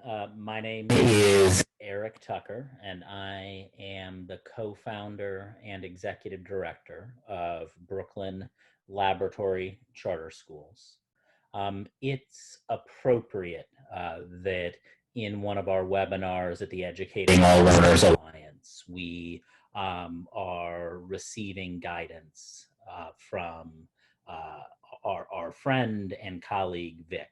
My name is Eric Tucker, and I am the co-founder and executive director of Brooklyn Laboratory Charter Schools. It's appropriate that in one of our webinars at the Educating All Learners Alliance, we are receiving guidance from our friend and colleague, Vic.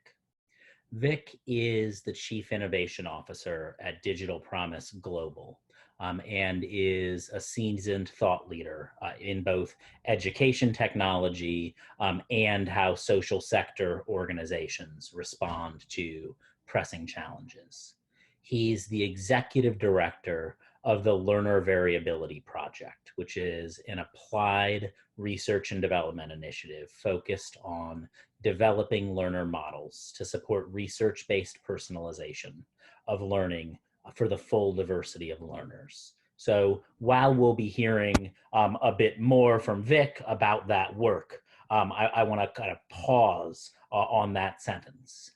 Vic is the Chief Innovation Officer at Digital Promise Global and is a seasoned thought leader in both education technology and how social sector organizations respond to pressing challenges. He's the executive director of the Learner Variability Project, which is an applied research and development initiative focused on developing learner models to support research-based personalization of learning for the full diversity of learners. So while we'll be hearing a bit more from Vic about that work, I want to kind of pause on that sentence.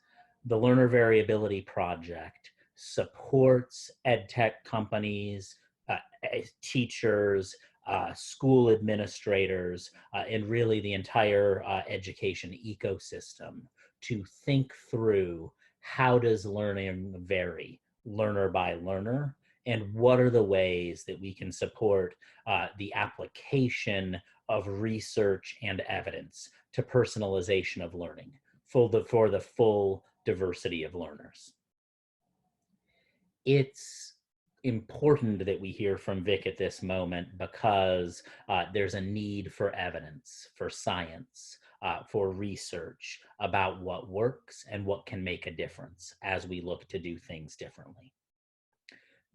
The Learner Variability Project supports edtech companies, teachers, school administrators, and really the entire education ecosystem to think through how does learning vary learner by learner, and what are the ways that we can support the application of research and evidence to personalization of learning for the full diversity of learners. It's important that we hear from Vic at this moment because there's a need for evidence, for science, for research about what works and what can make a difference as we look to do things differently.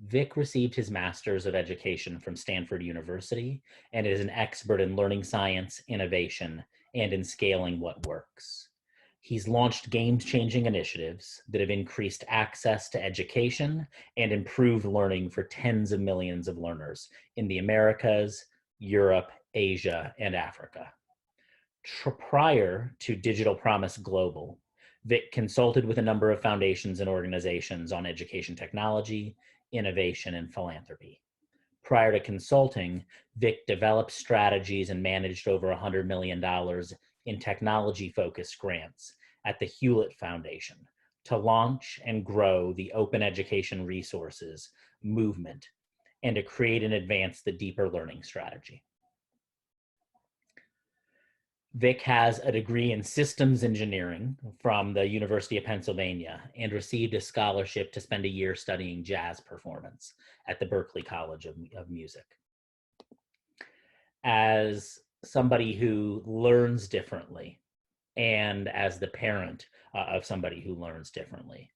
Vic received his Master's of Education from Stanford University and is an expert in learning science, innovation, and in scaling what works. He's launched game-changing initiatives that have increased access to education and improved learning for tens of millions of learners in the Americas, Europe, Asia, and Africa. Prior to Digital Promise Global, Vic consulted with a number of foundations and organizations on education technology, innovation, and philanthropy. Prior to consulting, Vic developed strategies and managed over $100 million in technology-focused grants at the Hewlett Foundation to launch and grow the open education resources movement and to create and advance the deeper learning strategy. Vic has a degree in systems engineering from the University of Pennsylvania and received a scholarship to spend a year studying jazz performance at the Berklee College of Music. As somebody who learns differently, and as the parent of somebody who learns differently,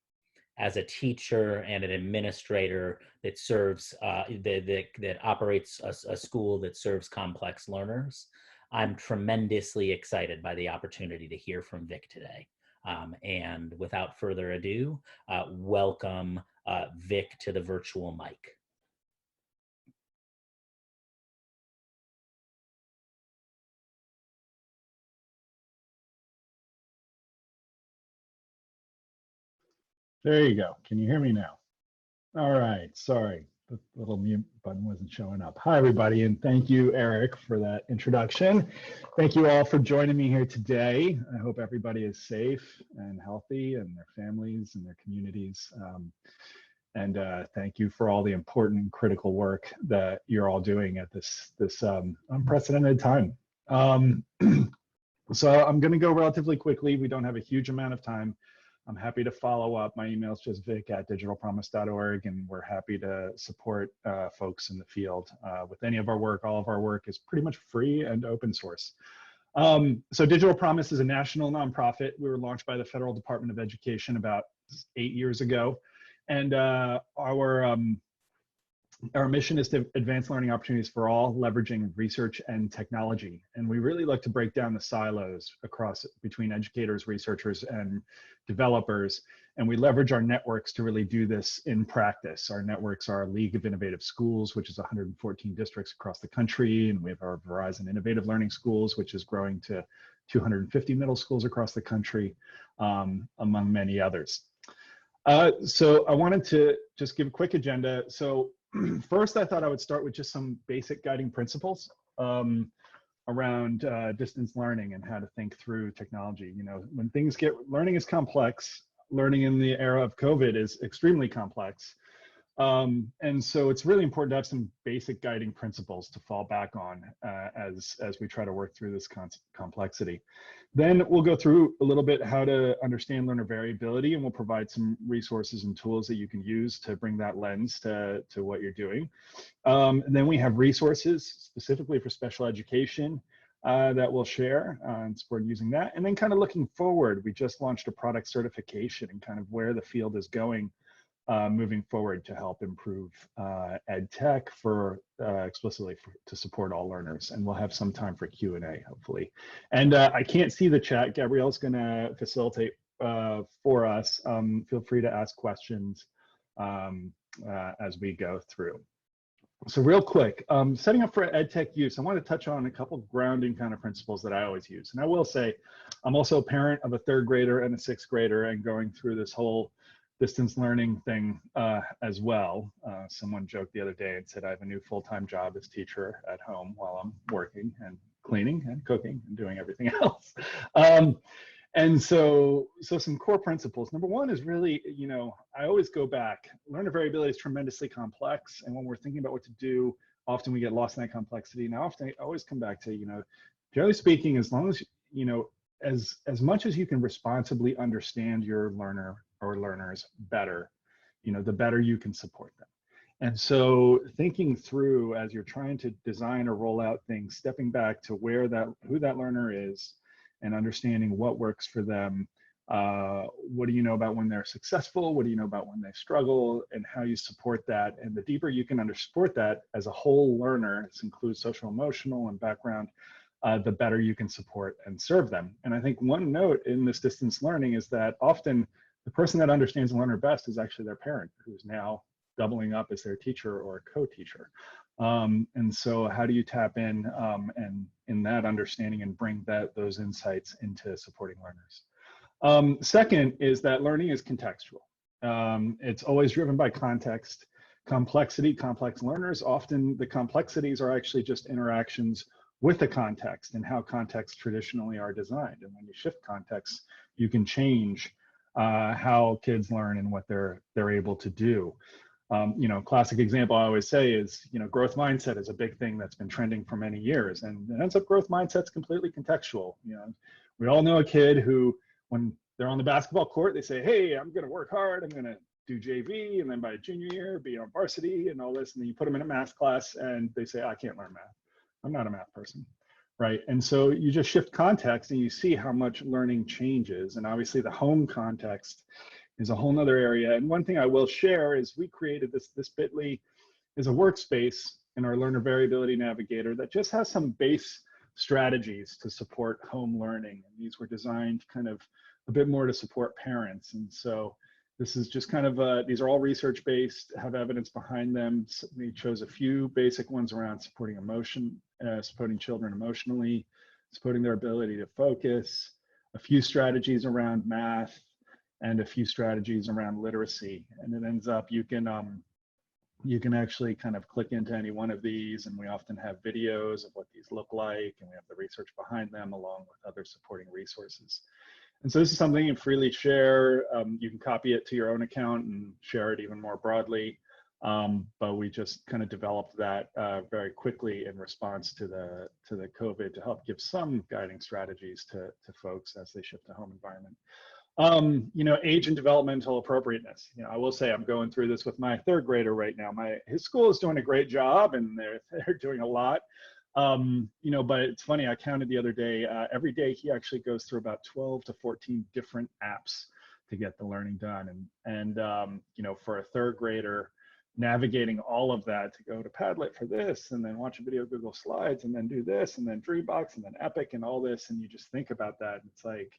as a teacher and an administrator that serves, that operates a school that serves complex learners, I'm tremendously excited by the opportunity to hear from Vic today. And without further ado, welcome Vic to the virtual mic. There you go. Can you hear me now? All right. Sorry, the little mute button wasn't showing up. Hi, everybody, and thank you, Eric, for that introduction. Thank you all for joining me here today. I hope everybody is safe and healthy, and their families and their communities. And thank you for all the important, critical work that you're all doing at this unprecedented time. So I'm going to go relatively quickly. We don't have a huge amount of time. I'm happy to follow up. My email is just vic@digitalpromise.org, and we're happy to support folks in the field with any of our work. All of our work is pretty much free and open source. So Digital Promise is a national nonprofit. We were launched by the Federal Department of Education about 8 years ago. And our mission is to advance learning opportunities for all, leveraging research and technology. And we really like to break down the silos between educators, researchers, and developers. And we leverage our networks to really do this in practice. Our networks are our League of Innovative Schools, which is 114 districts across the country. And we have our Verizon Innovative Learning Schools, which is growing to 250 middle schools across the country, among many others. So I wanted to just give a quick agenda. So first, I thought I would start with just some basic guiding principles around distance learning and how to think through technology. You know, when learning is complex, learning in the era of COVID is extremely complex. And so it's really important to have some basic guiding principles to fall back on as we try to work through this complexity. Then we'll go through a little bit how to understand learner variability, and we'll provide some resources and tools that you can use to bring that lens to what you're doing. And then we have resources specifically for special education that we'll share and support using that. And then kind of looking forward, we just launched a product certification and kind of where the field is going moving forward to help improve ed tech explicitly to support all learners. And we'll have some time for Q&A, hopefully. And I can't see the chat. Gabrielle's going to facilitate for us. Feel free to ask questions as we go through. So real quick, setting up for edtech use, I want to touch on a couple grounding kind of principles that I always use. And I will say, I'm also a parent of a 3rd grader and a 6th grader, and going through this whole distance learning thing as well. Someone joked the other day and said, I have a new full-time job as teacher at home while I'm working and cleaning and cooking and doing everything else. And so some core principles. Number one is really, you know, I always go back. Learner variability is tremendously complex. And when we're thinking about what to do, often we get lost in that complexity. And often I always come back to, you know, generally speaking, as long as, you know, as much as you can responsibly understand your learner or learners better, you know, the better you can support them. And so thinking through as you're trying to design or roll out things, stepping back to who that learner is and understanding what works for them. What do you know about when they're successful? What do you know about when they struggle, and how you support that? And the deeper you can support that as a whole learner, this includes social, emotional, and background, the better you can support and serve them. And I think one note in this distance learning is that often the person that understands the learner best is actually their parent, who's now doubling up as their teacher or co-teacher. And so how do you tap in and in that understanding and bring those insights into supporting learners? Second is that learning is contextual. It's always driven by context, complexity, complex learners. Often the complexities are actually just interactions with the context and how contexts traditionally are designed. And when you shift context, you can change how kids learn and what they're able to do. You know, classic example I always say is, you know, growth mindset is a big thing that's been trending for many years, and it ends up growth mindset's completely contextual. You know, we all know a kid who, when they're on the basketball court, they say, hey, I'm going to work hard, I'm going to do JV, and then by junior year, be on varsity and all this, and then you put them in a math class and they say, I can't learn math. I'm not a math person, right? And so you just shift context and you see how much learning changes. And obviously the home context is a whole nother area. And one thing I will share is we created this Bitly is a workspace in our Learner Variability Navigator that just has some base strategies to support home learning. And these were designed kind of a bit more to support parents. And so this is just kind of, these are all research-based, have evidence behind them. So we chose a few basic ones around supporting emotion, supporting children emotionally, supporting their ability to focus, a few strategies around math, and a few strategies around literacy. And it ends up, you can actually kind of click into any one of these, and we often have videos of what these look like, and we have the research behind them along with other supporting resources. And so this is something you can freely share. You can copy it to your own account and share it even more broadly. But we just kind of developed that very quickly in response to the COVID to help give some guiding strategies to folks as they shift to home environment. You know, age and developmental appropriateness. You know, I will say I'm going through this with my 3rd grader right now. His school is doing a great job, and they're doing a lot. You know, but it's funny, I counted the other day, every day he actually goes through about 12 to 14 different apps to get the learning done. And you know, for a 3rd grader, navigating all of that to go to Padlet for this, and then watch a video Google Slides, and then do this, and then Dreambox, and then Epic, and all this, and you just think about that, and it's like,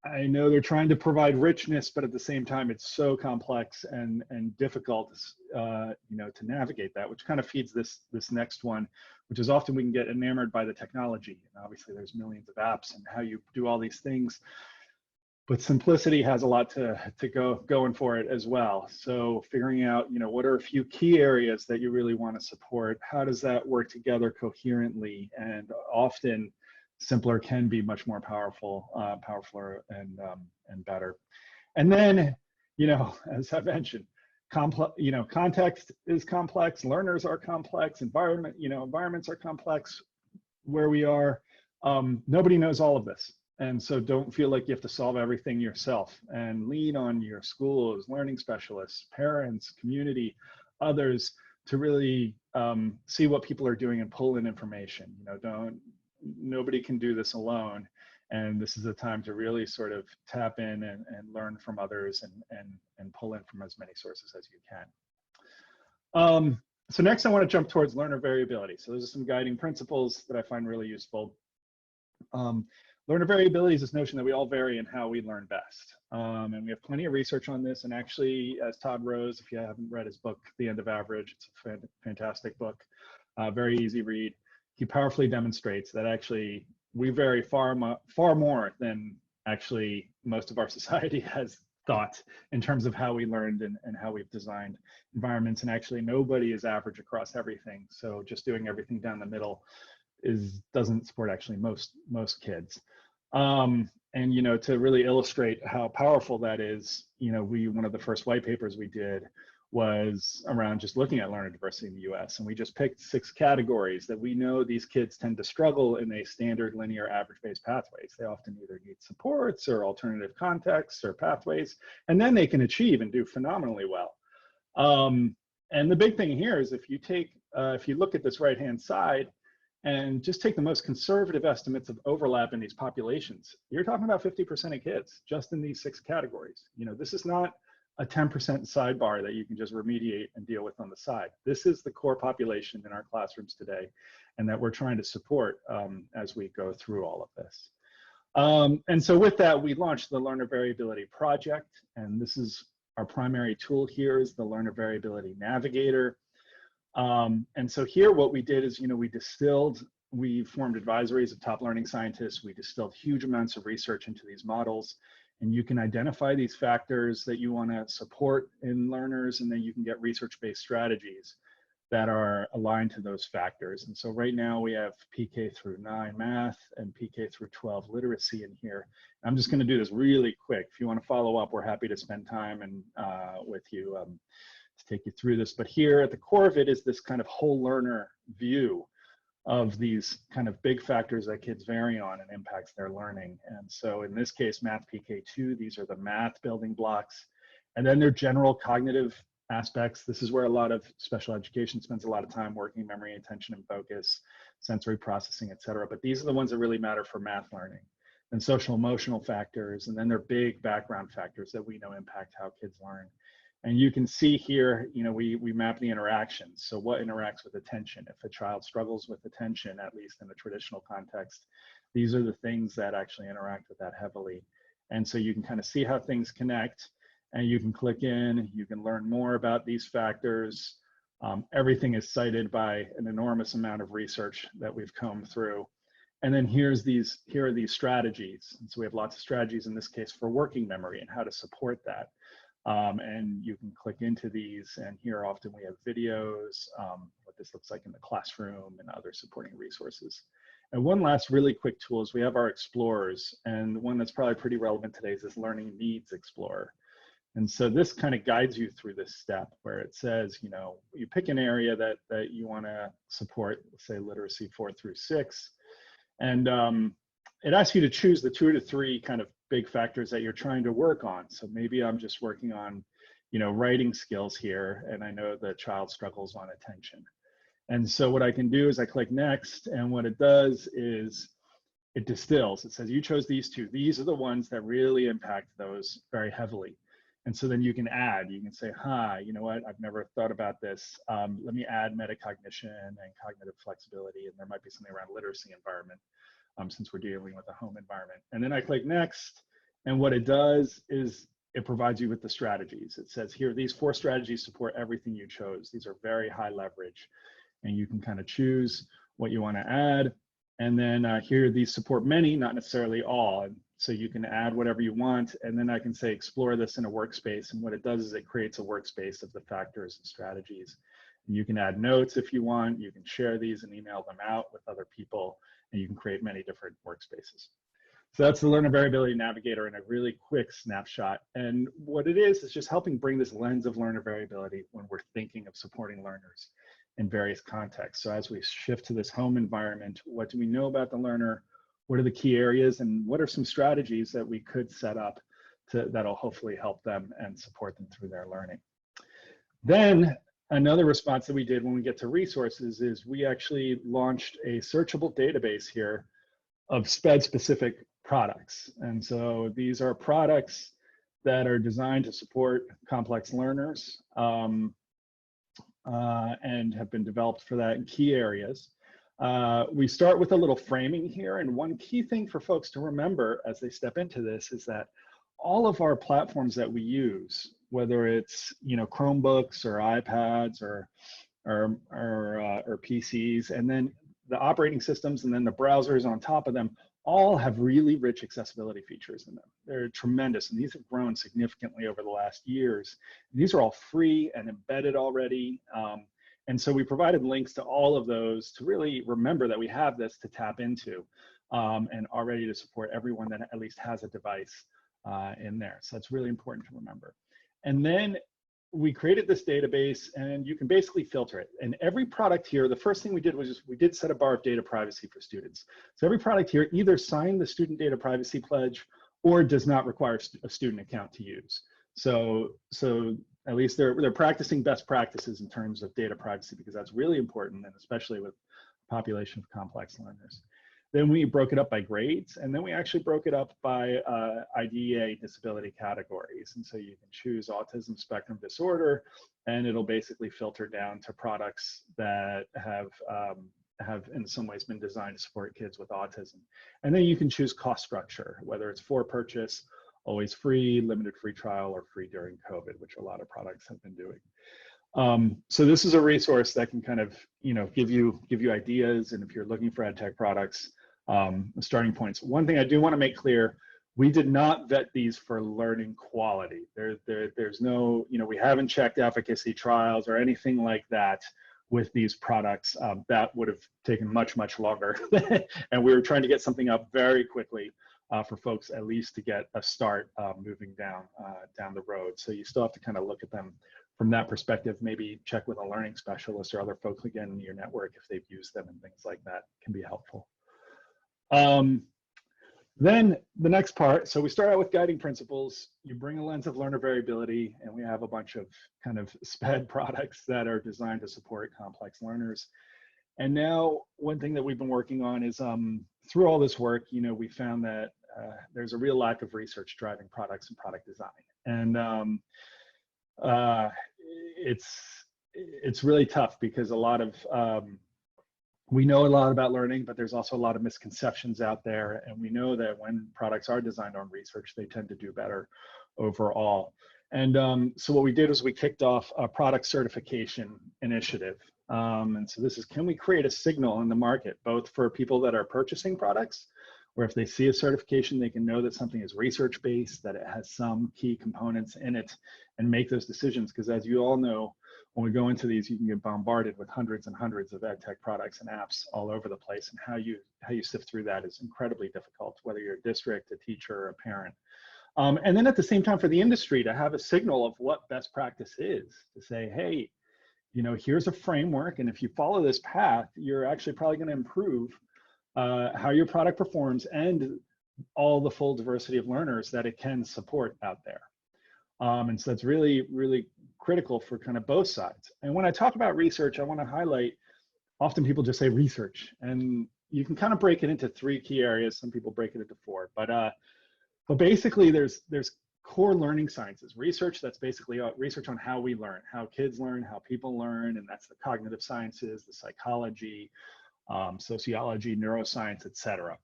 I know they're trying to provide richness, but at the same time, it's so complex and difficult, you know, to navigate that, which kind of feeds this next one, which is often we can get enamored by the technology. And obviously, there's millions of apps and how you do all these things. but simplicity has a lot to go going for it as well. So figuring out, what are a few key areas that you really want to support? How does that work together coherently? And often simpler can be much more powerful, and better. And then, as I mentioned, context is complex, learners are complex, environments are complex where we are. Nobody knows all of this. And so don't feel like you have to solve everything yourself, and lean on your schools, learning specialists, parents, community, others to really see what people are doing and pull in information. Nobody can do this alone. And this is the time to really sort of tap in and learn from others and pull in from as many sources as you can. So next I want to jump towards learner variability. So those are some guiding principles that I find really useful. Learner variability is this notion that we all vary in how we learn best. And we have plenty of research on this. And actually, as Todd Rose, if you haven't read his book, The End of Average, it's a fantastic book, very easy read. He powerfully demonstrates that actually we vary far more than actually most of our society has thought in terms of how we learned and how we've designed environments. And actually nobody is average across everything. So just doing everything down the middle doesn't support actually most kids. And to really illustrate how powerful that is, one of the first white papers we did was around just looking at learner diversity in the US. And we just picked 6 categories that we know these kids tend to struggle in a standard linear average-based pathways. They often either need supports or alternative contexts or pathways, and then they can achieve and do phenomenally well. And the big thing here is if you look at this right-hand side and just take the most conservative estimates of overlap in these populations, you're talking about 50% of kids just in these 6 categories. This is not a 10% sidebar that you can just remediate and deal with on the side. This is the core population in our classrooms today, and that we're trying to support as we go through all of this. And so with that, we launched the Learner Variability Project, and this is our primary tool here is the Learner Variability Navigator. And so here what we did is, we formed advisories of top learning scientists. We distilled huge amounts of research into these models. And you can identify these factors that you want to support in learners, and then you can get research-based strategies that are aligned to those factors. And so right now we have PK through 9 math and PK through 12 literacy in here. I'm just going to do this really quick. If you want to follow up, we're happy to spend time with you to take you through this. But here at the core of it is this kind of whole learner view of these kind of big factors that kids vary on and impacts their learning. And so in this case, math PK2, these are the math building blocks. And then their general cognitive aspects. This is where a lot of special education spends a lot of time working: memory, attention, and focus, sensory processing, et cetera. But these are the ones that really matter for math learning. And social emotional factors, and then they're big background factors that we know impact how kids learn. And you can see here, we map the interactions. So what interacts with attention? If a child struggles with attention, at least in a traditional context, these are the things that actually interact with that heavily. And so you can kind of see how things connect, and you can click in, you can learn more about these factors. Everything is cited by an enormous amount of research that we've combed through. And then here are these strategies. And so we have lots of strategies in this case for working memory and how to support that. And you can click into these, and here often we have videos, what this looks like in the classroom, and other supporting resources. And one last really quick tool is we have our explorers, and one that's probably pretty relevant today is this Learning Needs Explorer. And so this kind of guides you through this step where it says, you pick an area that you want to support, say literacy 4 through 6, and it asks you to choose the 2 to 3 kind of big factors that you're trying to work on. So maybe I'm just working on, writing skills here, and I know the child struggles on attention. And so what I can do is I click next, and what it does is it distills. It says, you chose these 2. These are the ones that really impact those very heavily. And so then you can add, you can say, you know what, I've never thought about this. Let me add metacognition and cognitive flexibility, and there might be something around literacy environment. Since we're dealing with a home environment. And then I click next, and what it does is it provides you with the strategies. It says here, these 4 strategies support everything you chose. These are very high leverage, and you can kind of choose what you want to add. And then here, these support many, not necessarily all. And So you can add whatever you want, and then I can say, explore this in a workspace. And what it does is it creates a workspace of the factors and strategies. And you can add notes if you want, you can share these and email them out with other people, and you can create many different workspaces. So that's the Learner Variability Navigator in a really quick snapshot. And what it is just helping bring this lens of learner variability when we're thinking of supporting learners in various contexts. So as we shift to this home environment, what do we know about the learner? What are the key areas, and what are some strategies that we could set up that'll hopefully help them and support them through their learning? Then another response that we did when we get to resources is we actually launched a searchable database here of SPED-specific products. And so these are products that are designed to support complex learners and have been developed for that in key areas. We start with a little framing here, and one key thing for folks to remember as they step into this is that all of our platforms that we use, whether it's Chromebooks or iPads or PCs, and then the operating systems and then the browsers on top of them, all have really rich accessibility features in them. They're tremendous, and these have grown significantly over the last years. And these are all free and embedded already. And so we provided links to all of those to really remember that we have this to tap into and are ready to support everyone that at least has a device in there. So that's really important to remember. And then we created this database, and you can basically filter it. And every product here, the first thing we did was we did set a bar of data privacy for students. So every product here either signed the student data privacy pledge or does not require a student account to use. So at least they're practicing best practices in terms of data privacy, because that's really important, and especially with a population of complex learners. Then we broke it up by grades, and then we actually broke it up by IDEA disability categories. And so you can choose autism spectrum disorder, and it'll basically filter down to products that have in some ways been designed to support kids with autism. And then you can choose cost structure, whether it's for purchase, always free, limited free trial, or free during COVID, which a lot of products have been doing. So this is a resource that can kind of give you ideas, and if you're looking for edtech products, starting points. One thing I do want to make clear: we did not vet these for learning quality. There's no, we haven't checked efficacy trials or anything like that with these products. That would have taken much longer, and we were trying to get something up very quickly for folks at least to get a start moving down the road. So you still have to kind of look at them from that perspective. Maybe check with a learning specialist or other folks again in your network if they've used them, and things like that can be helpful. Then the next part, so we start out with guiding principles. You bring a lens of learner variability, and we have a bunch of kind of SPED products that are designed to support complex learners. And now one thing that we've been working on is through all this work, we found that there's a real lack of research driving products and product design. And it's really tough, because a lot of we know a lot about learning, but there's also a lot of misconceptions out there. And we know that when products are designed on research, they tend to do better overall. And so what we did is we kicked off a product certification initiative. And so this is, can we create a signal in the market, both for people that are purchasing products, where if they see a certification, they can know that something is research-based, that it has some key components in it, and make those decisions. Because as you all know, when we go into these, you can get bombarded with hundreds and hundreds of edtech products and apps all over the place, and how you sift through that is incredibly difficult, whether you're a district, a teacher, or a parent. And then at the same time, for the industry to have a signal of what best practice is, to say, hey, here's a framework, and if you follow this path, you're actually probably going to improve how your product performs and all the full diversity of learners that it can support out there. And so that's really, really critical for kind of both sides. And when I talk about research, I want to highlight, often people just say research, and you can kind of break it into 3 key areas. Some people break it into 4, but basically there's core learning sciences research. That's basically research on how we learn, how kids learn, how people learn, and that's the cognitive sciences, the psychology, sociology, neuroscience, etc.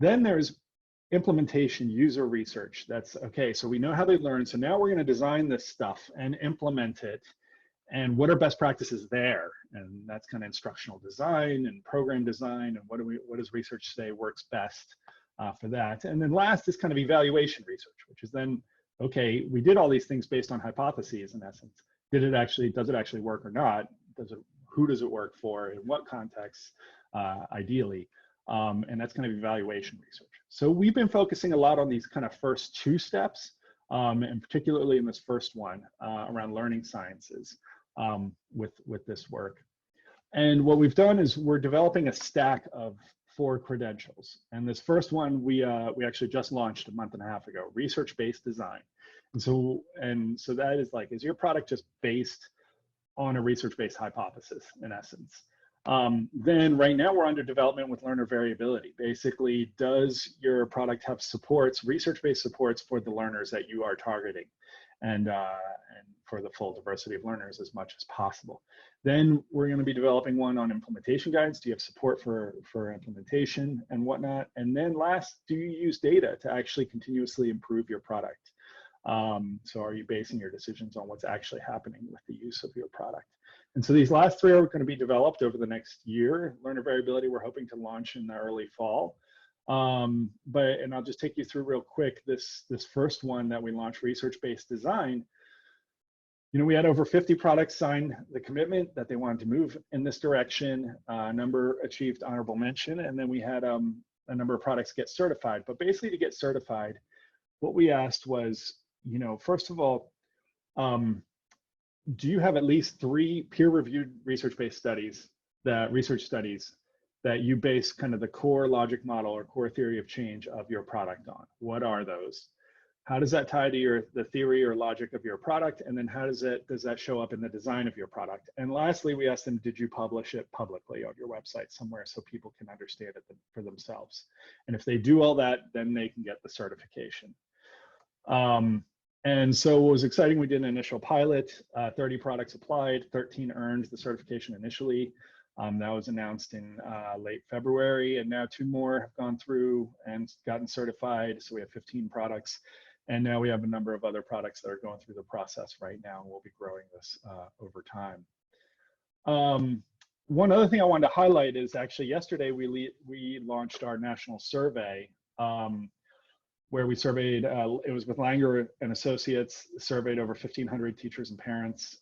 Then there's implementation user research. That's okay, so we know how they learn, so now we're going to design this stuff and implement it, and what are best practices there? And that's kind of instructional design and program design, and what does research say works best for that. And then last is kind of evaluation research, which is then, okay, we did all these things based on hypotheses in essence. Does it actually work or not? Who does it work for? In what context, ideally? And that's kind of evaluation research. So we've been focusing a lot on these kind of first two steps, and particularly in this first one around learning sciences with this work. And what we've done is we're developing a stack of 4 credentials. And this first one we actually just launched a month and a half ago, research-based design. And so that is like, is your product just based on a research-based hypothesis in essence? Then right now we're under development with learner variability. Basically, does your product have supports, research-based supports for the learners that you are targeting, and for the full diversity of learners as much as possible? Then we're going to be developing one on implementation guides. Do you have support for implementation and whatnot? And then last, do you use data to actually continuously improve your product? So are you basing your decisions on what's actually happening with the use of your product? And so these last 3 are going to be developed over the next year. Learner variability, we're hoping to launch in the early fall. And I'll just take you through real quick this first one that we launched, research-based design. You know, we had over 50 products sign the commitment that they wanted to move in this direction. A number achieved honorable mention, and then we had a number of products get certified. But basically, to get certified, what we asked was, you know, first of all, do you have at least 3 peer-reviewed research-based studies, research studies that you base kind of the core logic model or core theory of change of your product on? What are those? How does that tie to the theory or logic of your product? And then how does that show up in the design of your product? And lastly, we asked them, did you publish it publicly on your website somewhere so people can understand it for themselves? And if they do all that, then they can get the certification. And so what was exciting, we did an initial pilot, 30 products applied, 13 earned the certification initially. That was announced in late February, and now 2 more have gone through and gotten certified. So we have 15 products. And now we have a number of other products that are going through the process right now, and we'll be growing this over time. One other thing I wanted to highlight is actually yesterday we launched our national survey where we surveyed, it was with Langer and Associates, surveyed over 1,500 teachers and parents.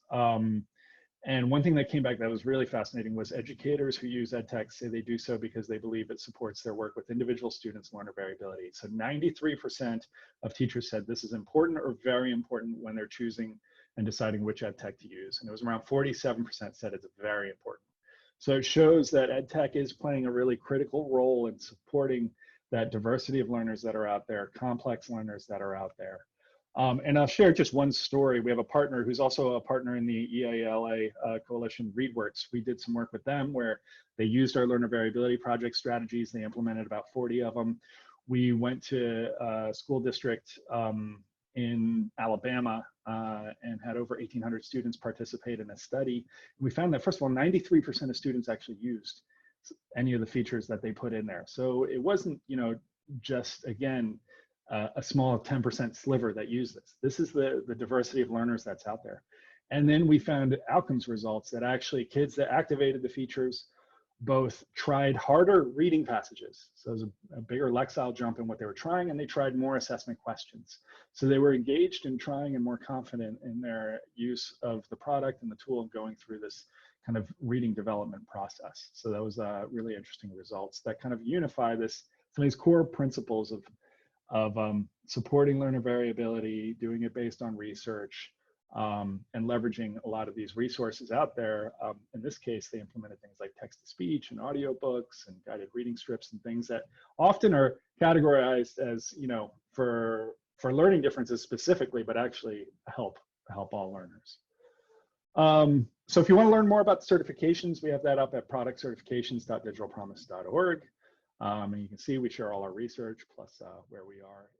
And one thing that came back that was really fascinating was educators who use edtech say they do so because they believe it supports their work with individual students' learner variability. So 93% of teachers said this is important or very important when they're choosing and deciding which edtech to use. And it was around 47% said it's very important. So it shows that edtech is playing a really critical role in supporting that diversity of learners that are out there, complex learners that are out there. And I'll share just one story. We have a partner who's also a partner in the EALA coalition, ReadWorks. We did some work with them where they used our learner variability project strategies. They implemented about 40 of them. We went to a school district in Alabama and had over 1,800 students participate in a study. We found that, first of all, 93% of students actually used any of the features that they put in there. So it wasn't, you know, just, again, a small 10% sliver that use this. This is the diversity of learners that's out there. And then we found outcomes results that actually kids that activated the features both tried harder reading passages. So it was a bigger lexile jump in what they were trying, and they tried more assessment questions. So they were engaged in trying and more confident in their use of the product and the tool going through this kind of reading development process. So that was really interesting results that kind of unify some of these core principles of supporting learner variability, doing it based on research, and leveraging a lot of these resources out there. In this case, they implemented things like text-to-speech and audiobooks and guided reading strips and things that often are categorized as, you know, for learning differences specifically, but actually help all learners. So if you want to learn more about the certifications, we have that up at productcertifications.digitalpromise.org. And you can see we share all our research plus where we are